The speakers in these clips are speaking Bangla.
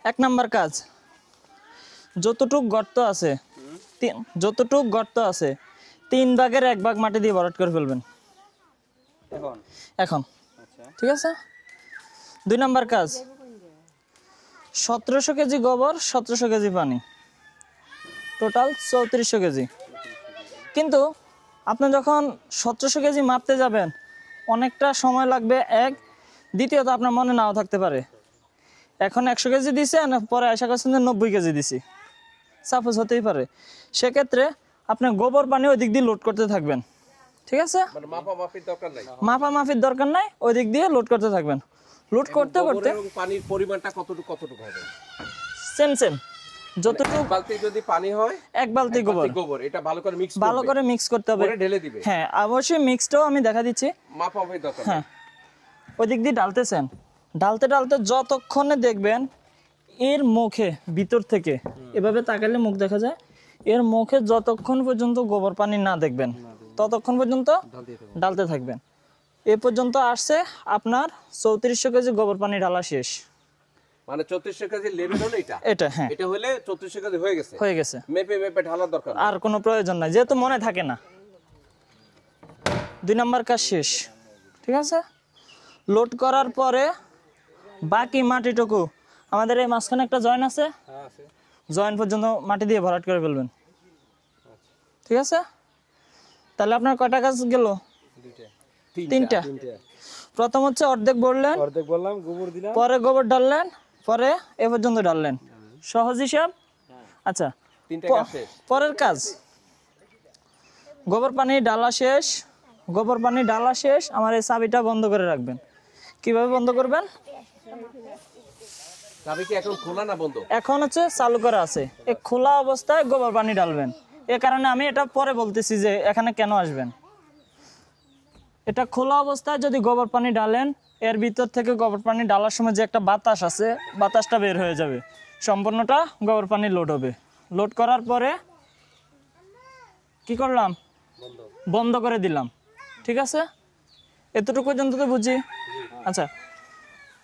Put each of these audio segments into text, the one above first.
এক নাম্বার কাজ, যতটুক গর্ত আছে যতটুক গর্ত আছে 3 ভাগের 1 ভাগ মাটি দিয়ে ভরাট করে ফেলবেন এখন। ঠিক আছে। 2 নাম্বার কাজ, 1700 কেজি গোবর, 1700 কেজি পানি, টোটাল 3400 কেজি। কিন্তু আপনি যখন 1700 কেজি মাপতে যাবেন অনেকটা সময় লাগবে, এক। দ্বিতীয়ত আপনার মনে নাও থাকতে পারে, এখন 100 কেজি দিছে পরে আশা করছেন যে 90 কেজি দিছি, সাপোজ হতেই পারে। সেক্ষেত্রে আপনি গোবর পানি ওই দিক দিয়ে লোড করতে থাকবেন। ঠিক আছে, মাপামাপির দরকার নাই, ওই দিক দিয়ে লোড করতে থাকবেন। লোড করতে করতে পানির পরিমাণটা কতটুকু হবে? সেম যতটুকু বালতি যদি পানি হয় 1 বালতি গোবর, এটা ভালো করে মিক্স করতে হবে, পরে ঢেলে দিবে। হ্যাঁ অবশ্যই মিক্সটাও আমি দেখা দিচ্ছি। মাপামাপির দরকার। হ্যাঁ, ওই দিক দিয়ে ঢালতেছেন, ঢালতে যতক্ষণে দেখবেন এর মুখে ভিতর থেকে এভাবে তাকালে মুখ দেখা যায়, এর মুখে যতক্ষণ পর্যন্ত গোবর পানি না দেখবেন ততক্ষণ পর্যন্ত ঢালতে থাকবেন। এ পর্যন্ত আসছে আপনার 3400 কেজি গোবর পানি ঢালা শেষ। মানে 3400 কেজি লেভেল হলো এটা। হ্যাঁ, এটা হলে 3400 কেজি হয়ে গেছে। মেপে ঢালার দরকার আর কোনো প্রয়োজন নাই, যেহেতু মনে থাকে না। 2 নাম্বার কাজ শেষ। ঠিক আছে, লোড করার পরে বাকি মাটিটুকু আমাদের এই মাঝখানে একটা জয়েন আছে, জয়েন পর্যন্ত মাটি দিয়ে ভরাট করে ফেলবেন। ঠিক আছে, তাহলে আপনার কয়টা কাজ গেল? 3টা। প্রথম হচ্ছে অর্ধেক বললেন, গোবর দিলাম, পরে গোবর ঢাললেন, পরে এ পর্যন্ত ঢাললেন। সহজ হিসাব। আচ্ছা, 3টা কাজ শেষ। পরের কাজ, গোবর পানি ঢালা শেষ। গোবর পানি ঢালা শেষ, আমার এই চাবিটা বন্ধ করে রাখবেন। কিভাবে বন্ধ করবেন? চাবি কি এখন খোলা না বন্ধ? এখন হচ্ছে চালু করা আছে, এই খোলা অবস্থায় গোবর পানি ঢালবেন। এ কারণে আমি এটা পরে বলতেছি যে এখানে কেন আসবেন। এটা খোলা অবস্থায় যদি গোবর পানি ঢালেন, এর ভিতর থেকে গোবর পানি ঢালার সময় যে একটা বাতাস আছে, বাতাসটা বের হয়ে যাবে, সম্পূর্ণটা গোবর পানি লোড হবে। লোড করার পরে কি করলাম? বন্ধ করে দিলাম। ঠিক আছে, এতটুকু পর্যন্ত তো বুঝি। আচ্ছা,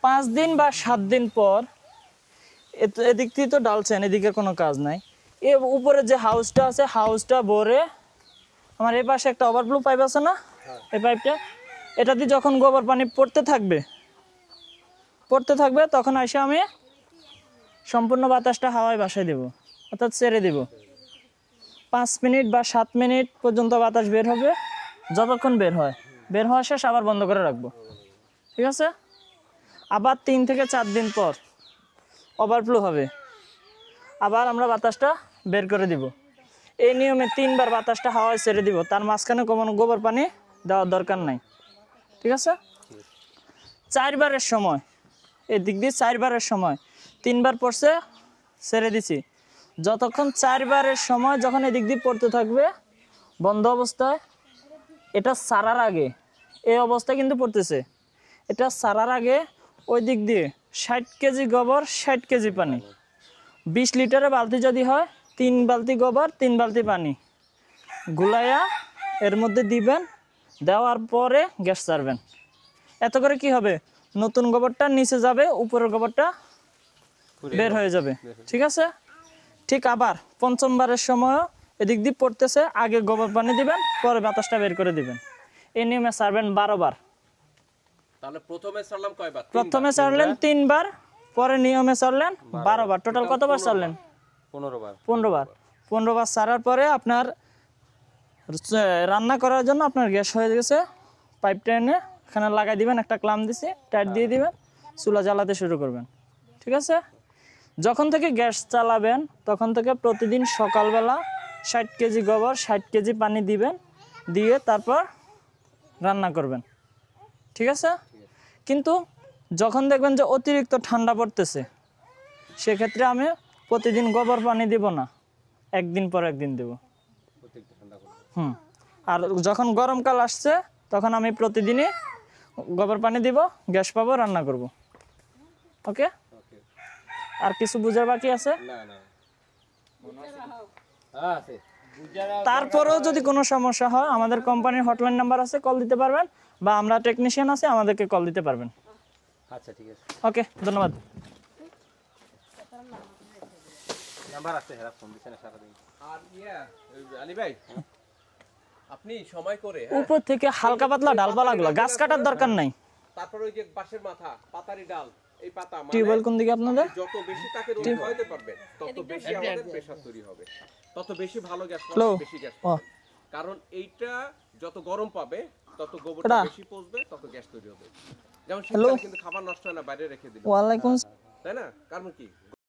5 দিন বা 7 দিন পর এদিক থেকে তো ঢালছেন, এদিকে কোনো কাজ নাই, এ উপরে যে হাউসটা আছে হাউসটা ভরে আমার এই পাশে একটা ওভারফ্লো পাইপ আছে না, এই পাইপটা, এটা দিয়ে যখন গোবর পানি পড়তে থাকবে তখন এসে আমি সম্পূর্ণ বাতাসটা হাওয়ায় ভাসায় দেব, অর্থাৎ ছেড়ে দেব। 5 মিনিট বা 7 মিনিট পর্যন্ত বাতাস বের হবে, যতক্ষণ বের হওয়া শেষ আবার বন্ধ করে রাখবো। ঠিক আছে, আবার 3 থেকে 4 দিন পর ওভারফ্লো হবে, আবার আমরা বাতাসটা বের করে দিব। এই নিয়মে 3 বার বাতাসটা হাওয়ায় ছেড়ে দিব, তার মাঝখানে কোনো গোবর পানি দেওয়ার দরকার নাই। ঠিক আছে, 4 বারের সময়, এই দিক দিয়ে 4 বারের সময় 3 বার পড়ছে, ছেড়ে দিছি। যতক্ষণ 4 বারের সময় যখন এদিক দিয়ে পড়তে থাকবে বন্ধ অবস্থায়, এটা সারার আগে এই অবস্থায় কিন্তু পড়তেছে, এটা সারার আগে ওই দিক দিয়ে 60 কেজি গোবর 60 কেজি পানি, 20 লিটারের বালতি যদি হয় 3 বালতি গোবর 3 বালতি পানি গুলাইয়া এর মধ্যে দিবেন। দেওয়ার পরে গ্যাস ছাড়বেন। এত করে কি হবে? নতুন গোবরটা নিচে যাবে, উপরের গোবরটা বের হয়ে যাবে। ঠিক আছে, ঠিক আবার 5ম বারের সময় এদিক দিয়ে পড়তেছে, আগে গোবর পানি দিবেন, পরে বাতাসটা বের করে দিবেন। এই নিয়মে ছাড়বেন 12 বার। তাহলে প্রথমে ছাড়লাম কয়বার? প্রথমে ছাড়লেন 3 বার, পরে নিয়মে ছাড়লেন 12 বার। টোটাল কতবার ছাড়লেন? 15 বার। 15 বার। 15 বার ছাড়ার পরে আপনার রান্না করার জন্য আপনার গ্যাস হয়ে গেছে। পাইপটা এনে এখানে লাগাই দিবেন, একটা ক্লাম দিছি, টাইট দিয়ে দিবেন, চুলা জ্বালাতে শুরু করবেন। ঠিক আছে, যখন থেকে গ্যাস চালাবেন তখন থেকে প্রতিদিন সকালবেলা 60 কেজি গোবর 60 কেজি পানি দিবেন, দিয়ে তারপর রান্না করবেন। ঠিক আছে, কিন্তু যখন দেখবেন যে অতিরিক্ত ঠান্ডা পড়তেছে, সেক্ষেত্রে আমি প্রতিদিন গোবর পানি দিব না, একদিন পর একদিন দেব। আর যখন গরমকাল আসছে তখন আমি প্রতিদিনই গোবর পানি দিব, গ্যাস পাবো, রান্না করব। ওকে, আর কিছু বুঝার বাকি আছে? তারপরেও যদি কোনো সমস্যা হয় আমাদের কোম্পানির হটলাইন নাম্বার আছে, কল দিতে পারবেন, বা আমরা টেকনিশিয়ান আছে, আমাদেরকে কল দিতে পারবেন। আচ্ছা, ঠিক আছে। ওকে, ধন্যবাদ। নাম্বার আছে হেরা ফোন দিছে না সারাদিন। আর আলী ভাই আপনি সময় করে উপর থেকে হালকা পাতলা ডালপালা লাগলো, গাছ কাটার দরকার নাই। তারপর ওই যে বাঁশের মাথা, পাতারি ডাল, এই পাতা মানে টিউবওয়েল কোন দিকে আপনাদের? যত বেশি তাকে রোদ খাওয়াতে পারবেন তত বেশি আমাদের প্রেসার তৈরি হবে, তত বেশি ভালো গ্যাস Hello? পাবে, বেশি গ্যাস ও। পাবে। কারণ এইটা যত গরম পাবে তত গোবরটা বেশি পচবে, তত গ্যাস তৈরি হবে। যেমন শীতকালে কিন্তু খাবার নষ্ট হয় না, বাইরে রেখে দিলে, ওয়ালাইকুম তাই না? কারণ কি